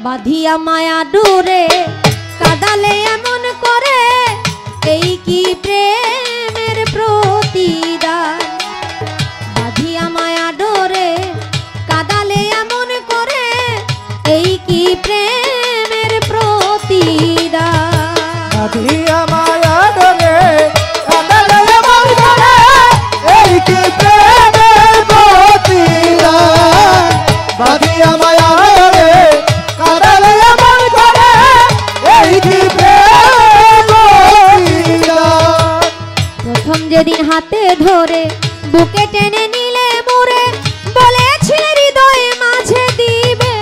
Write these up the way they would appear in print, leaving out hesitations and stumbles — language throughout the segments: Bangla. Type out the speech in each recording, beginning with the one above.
বাঁধিয়া মায়া ডোরে কাদালে এমন করে, এই কি প্রেমের প্রতিদান। বাঁধিয়া মায়া ডোরে কাদালে এমন করে, এই কি প্রেমের প্রতিদান। বাঁধিয়া মায়া ডোরে কাদালে এমন করে, এই কি প্রেমের প্রতিদান। বাঁধিয়া মায়া ডোরে কাদালে এমন করে, এই কি প্রেমের প্রতিদান। প্রথম যেদিন হাতে ধরে বুকে টেনে নিলে মোরে, বলেছিলে হৃদয়ে মাঝে দিবে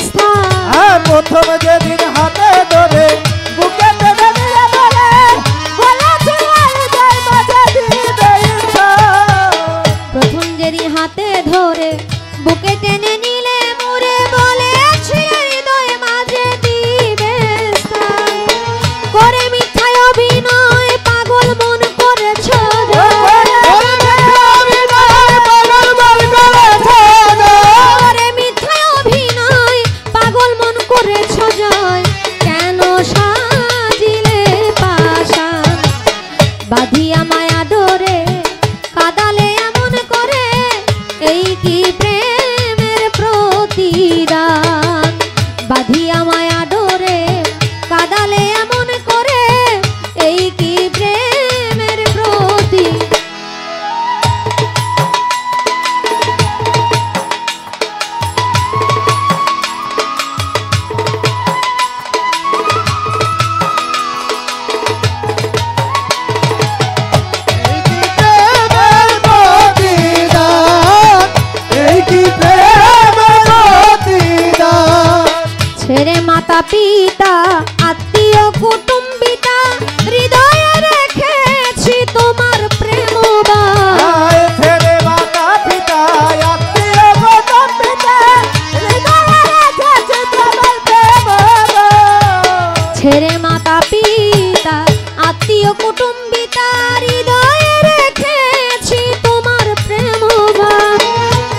স্থান। প্রথম যেদিন হাতে ধরে বুকে টেনে নিলে মোরে, বলেছিলে হৃদয়ে মাঝে দিবে স্থান। প্রথম যেদিন হাতে ধরে বুকে টেনে নিলে মোরে, বলেছিলে হৃদয়ে মাঝে দিবে স্থান। করে মিথ্যায় অভিনয় পাগল মন করেছ জয়। করে মিথ্যায় অভিনয় পাগল মন করেছ জয়। কেন সাজিলে পাষাণ, বাঁধিয়া মায়া ডোরে কাদালে এমন করে, এই কি প্রেমের প্রতিদান। বাঁধিয়া মায়া ডোরে কাদালে এমন করে, এই কি প্রেমের প্রতিদান। ছেড়ে মাতা পিতা আত্মীয় কুটুম্বিতা, হৃদয়ে রেখেছি তোমার প্রেমবাণ। ছেড়ে মাতা পিতা আত্মীয় কুটুম্বিতা, হৃদয়ে রেখেছি তোমার প্রেমবাণ। ছেড়ে মাতা পিতা আত্মীয় কুটুম্বিতা, হৃদয়ে রেখেছি তোমার প্রেমবাণ।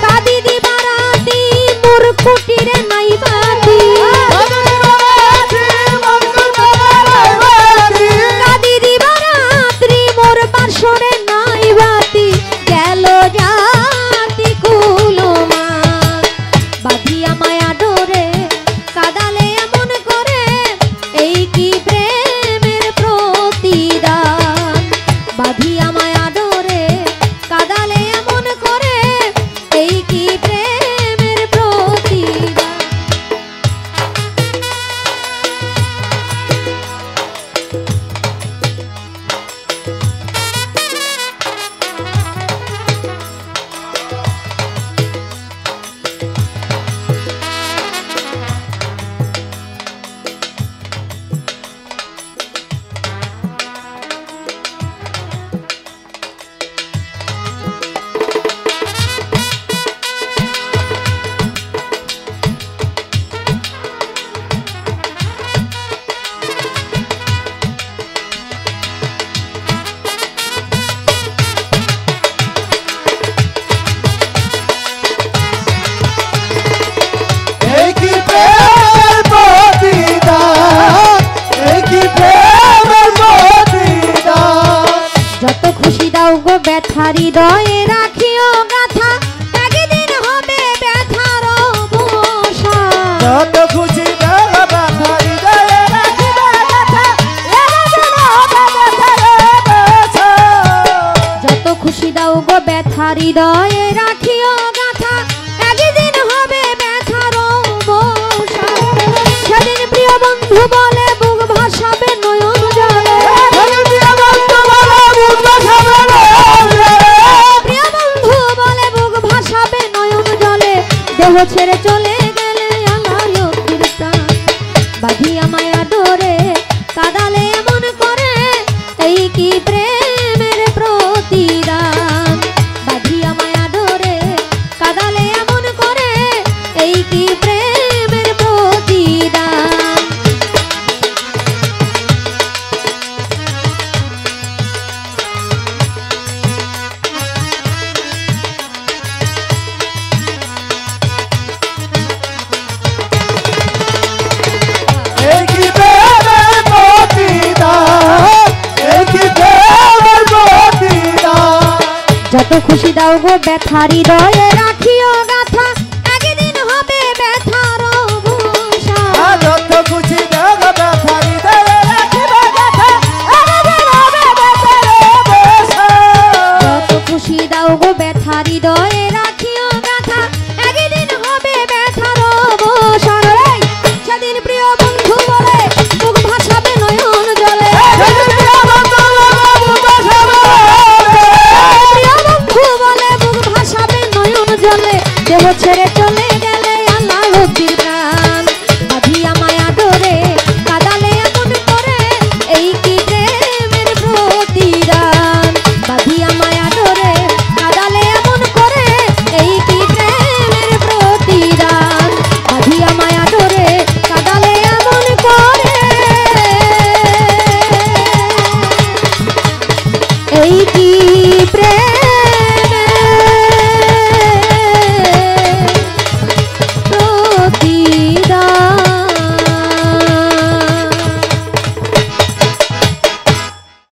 কাঁদি দিবারাতি মোর কুটিরে নাই বাতি, কাঁদি দিবারাত্রি মোর বাসরে নাই বাতি। গেল জাতি কুলমান, বাঁধিয়া মায়া ডোরে কাদালে এমন করে, এই কি প্রেমের প্রতিদান। বাঁধিয়া মায়া ডোরে কাদালে এমন করে, এই কি প্রেমের প্রতিদান। যত খুশি দাও গো ব্যথা হৃদয়ে রাখিও গাথা, একদিন হবে ব্যথার অবসান। যত খুশি দাও ব্যথা হৃদয়ে রাখিবে গাথা, একদিন হবে ব্যথার অবসান। যত খুশি দাও গো ব্যথা হৃদয়ে রাখিও গাথা, একদিন হবে ব্যথার অবসান। সেদিন প্রিয় বন্ধু বলে বুক ভাসাবে নয়ন জলে, প্রিয় বন্ধু বলে বুক ভাসাবে নয়ন জলে। দেহ ছেড়ে চলে গেলে আলায়তির প্রাণ, বাঁধিয়া মায়া ডোরে কাদালে এমন করে, এই কি প্রেমের প্রতিদান। বাঁধিয়া মায়া ডোরে কাদালে এমন করে, এই কি প্রেমের প্রতিদান। খুশি দাও গো ব্যথা হৃদয়ে রাখিও